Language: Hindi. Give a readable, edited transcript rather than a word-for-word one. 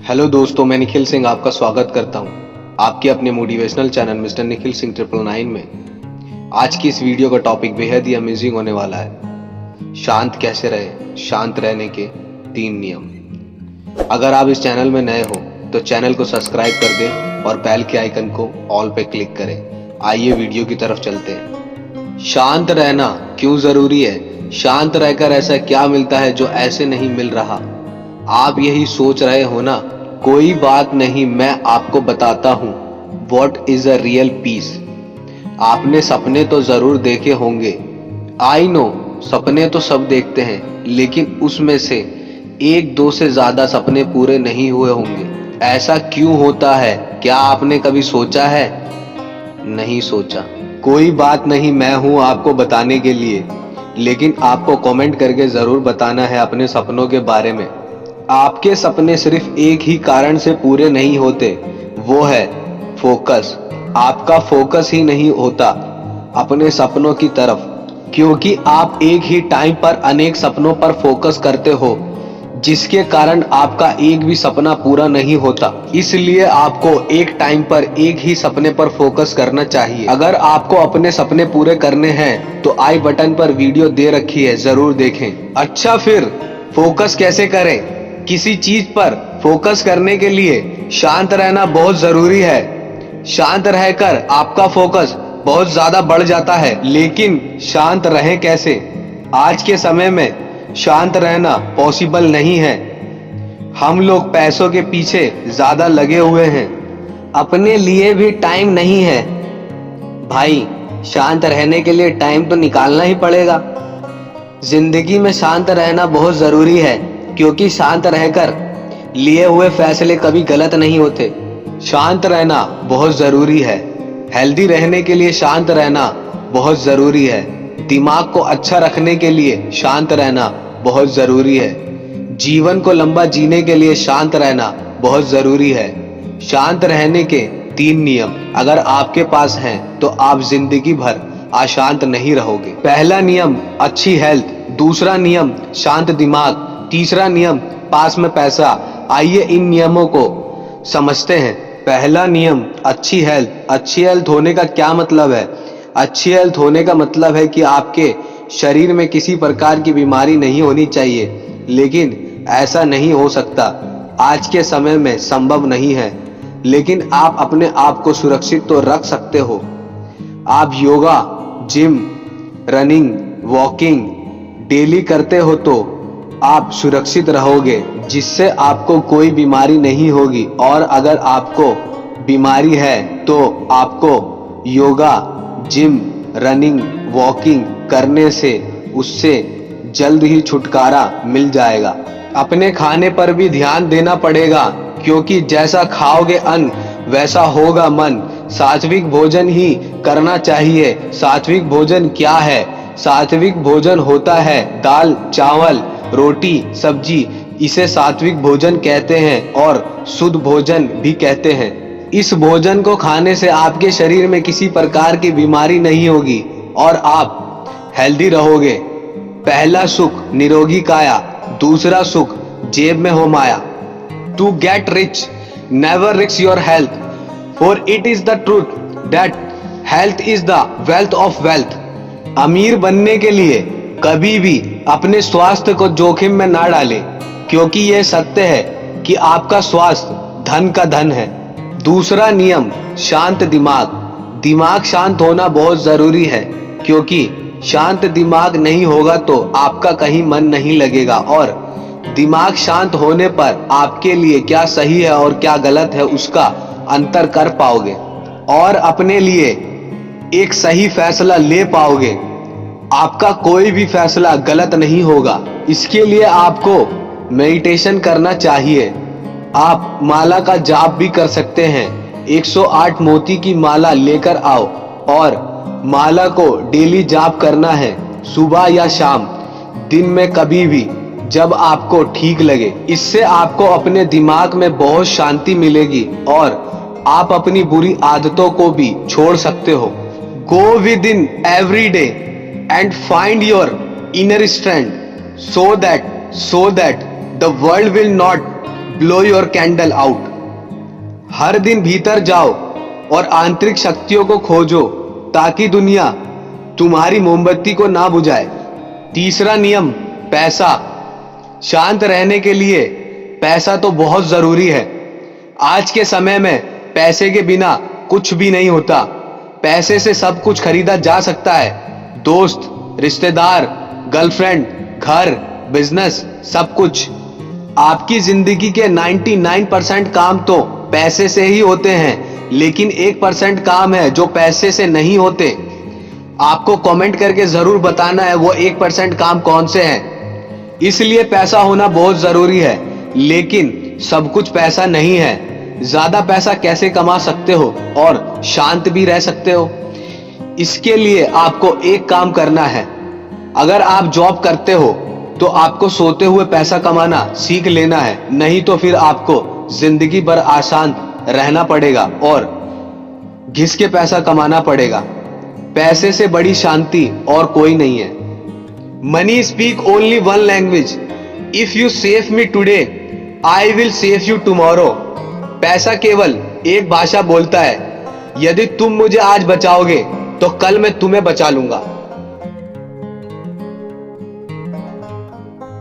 हेलो दोस्तों, मैं निखिल सिंह आपका स्वागत करता हूं आपके अपने motivational channel mister Nikhil Singh 999 में। आज की इस वीडियो का टॉपिक बेहद ही अमेजिंग होने वाला है। शांत कैसे रहे, शांत रहने के 3 नियम। अगर आप इस चैनल में नए हो तो चैनल को सब्सक्राइब कर दें और बेल के आइकन को ऑल पे क्लिक करें। आइए वीडियो की तरफ चलते हैं। शांत रहना क्यों जरूरी है? शांत रहकर ऐसा क्या मिलता है जो ऐसे नहीं मिल रहा? आप यही सोच रहे हो ना? कोई बात नहीं, मैं आपको बताता हूं what is a real piece. आपने सपने तो जरूर देखे होंगे। आई नो, सपने तो सब देखते हैं, लेकिन उसमें से 1-2 से ज्यादा सपने पूरे नहीं हुए होंगे। ऐसा क्यों होता है? क्या आपने कभी सोचा है? नहीं सोचा। कोई बात नहीं, मैं हूं आपको बताने के लिए, लेकिन आपको कमेंट करके जरूर बताना है अपने सपनों के बारे में। आपके सपने सिर्फ एक ही कारण से पूरे नहीं होते, वो है फोकस। आपका फोकस ही नहीं होता अपने सपनों की तरफ, क्योंकि आप एक ही टाइम पर अनेक सपनों पर फोकस करते हो, जिसके कारण आपका एक भी सपना पूरा नहीं होता। इसलिए आपको एक टाइम पर एक ही सपने पर फोकस करना चाहिए। अगर आपको अपने सपने पूरे करने हैं तो आई बटन पर वीडियो दे रखी है, जरूर देखें। अच्छा, फिर फोकस कैसे करें? किसी चीज पर फोकस करने के लिए शांत रहना बहुत जरूरी है। शांत रहकर आपका फोकस बहुत ज्यादा बढ़ जाता है। लेकिन शांत रहें कैसे? आज के समय में शांत रहना पॉसिबल नहीं है। हम लोग पैसों के पीछे ज्यादा लगे हुए हैं, अपने लिए भी टाइम नहीं है। भाई, शांत रहने के लिए टाइम तो निकालना ही पड़ेगा। जिंदगी में शांत रहना बहुत जरूरी है, क्योंकि शांत रहकर लिए हुए फैसले कभी गलत नहीं होते। शांत रहना बहुत जरूरी है। हेल्दी रहने के लिए शांत रहना बहुत जरूरी है। दिमाग को अच्छा रखने के लिए शांत रहना बहुत जरूरी है। जीवन को लंबा जीने के लिए शांत रहना बहुत जरूरी है। शांत रहने के 3 नियम अगर आपके पास हैं तो आप जिंदगी भर अशांत नहीं रहोगे। पहला नियम अच्छी हेल्थ, दूसरा नियम शांत दिमाग, तीसरा नियम पास में पैसा। आइए इन नियमों को समझते हैं। पहला नियम अच्छी हेल्थ। अच्छी हेल्थ होने का क्या मतलब है? अच्छी हेल्थ होने का मतलब है कि आपके शरीर में किसी प्रकार की बीमारी नहीं होनी चाहिए, लेकिन ऐसा नहीं हो सकता। आज के समय में संभव नहीं है, लेकिन आप अपने आप को सुरक्षित तो रख सकते हो। आप yoga, gym, running, walking daily करते हो तो आप सुरक्षित रहोगे, जिससे आपको कोई बीमारी नहीं होगी। और अगर आपको बीमारी है तो आपको योगा, जिम, रनिंग, वॉकिंग करने से उससे जल्द ही छुटकारा मिल जाएगा। अपने खाने पर भी ध्यान देना पड़ेगा, क्योंकि जैसा खाओगे अन्न वैसा होगा मन। सात्विक भोजन ही करना चाहिए। सात्विक भोजन क्या है? सात्विक भोजन होता है दाल, चावल, रोटी, सब्जी। इसे सात्विक भोजन कहते हैं और शुद्ध भोजन भी कहते हैं। इस भोजन को खाने से आपके शरीर में किसी प्रकार की बीमारी नहीं होगी और आप हेल्दी रहोगे। पहला सुख निरोगी काया, दूसरा सुख जेब में हो माया। To get rich never risk your health, for it is the truth that health is the wealth of wealth. अमीर बनने के लिए कभी भी अपने स्वास्थ्य को जोखिम में ना डालें, क्योंकि यह सत्य है कि आपका स्वास्थ्य धन का धन है। दूसरा नियम शांत दिमाग। दिमाग शांत होना बहुत जरूरी है, क्योंकि शांत दिमाग नहीं होगा तो आपका कहीं मन नहीं लगेगा, और दिमाग शांत होने पर आपके लिए क्या सही है और क्या गलत है उसका अंतर कर पाओगे और अपने लिए एक सही फैसला ले पाओगे। आपका कोई भी फैसला गलत नहीं होगा। इसके लिए आपको मेडिटेशन करना चाहिए। आप माला का जाप भी कर सकते हैं। 108 मोती की माला लेकर आओ और माला को डेली जाप करना है, सुबह या शाम, दिन में कभी भी जब आपको ठीक लगे। इससे आपको अपने दिमाग में बहुत शांति मिलेगी और आप अपनी बुरी आदतों को भी छोड़ सकते हो। Go with in every day and find your inner strength so that the world will not blow your candle out. हर दिन भीतर जाओ और आंतरिक शक्तियों को खोजो ताकि दुनिया तुम्हारी मोमबत्ती को ना बुझाए। तीसरा नियम, पैसा। शांत रहने के लिए पैसा तो बहुत जरूरी है। आज के समय में पैसे के बिना कुछ भी नहीं होता। पैसे से सब कुछ खरीदा जा सकता है, दोस्त, रिश्तेदार, गर्लफ्रेंड, घर, बिजनेस, सब कुछ। आपकी जिंदगी के 99% काम तो पैसे से ही होते हैं, लेकिन 1% काम है जो पैसे से नहीं होते। आपको कमेंट करके जरूर बताना है वो 1% काम कौन से हैं। इसलिए पैसा होना बहुत जरूरी है, लेकिन सब कुछ पैसा नहीं है। ज्यादा पैसा कैसे कमा सकते हो और शांत भी रह सकते हो? इसके लिए आपको एक काम करना है। अगर आप जॉब करते हो तो आपको सोते हुए पैसा कमाना सीख लेना है, नहीं तो फिर आपको जिंदगी भर आसान रहना पड़ेगा और घिस के पैसा कमाना पड़ेगा। पैसे से बड़ी शांति और कोई नहीं है। Money speak only one language. If you save me today I will save you tomorrow. पैसा केवल एक भाषा बोलता है, यदि तुम मुझे आज बचाओगे तो कल मैं तुम्हें बचा लूंगा।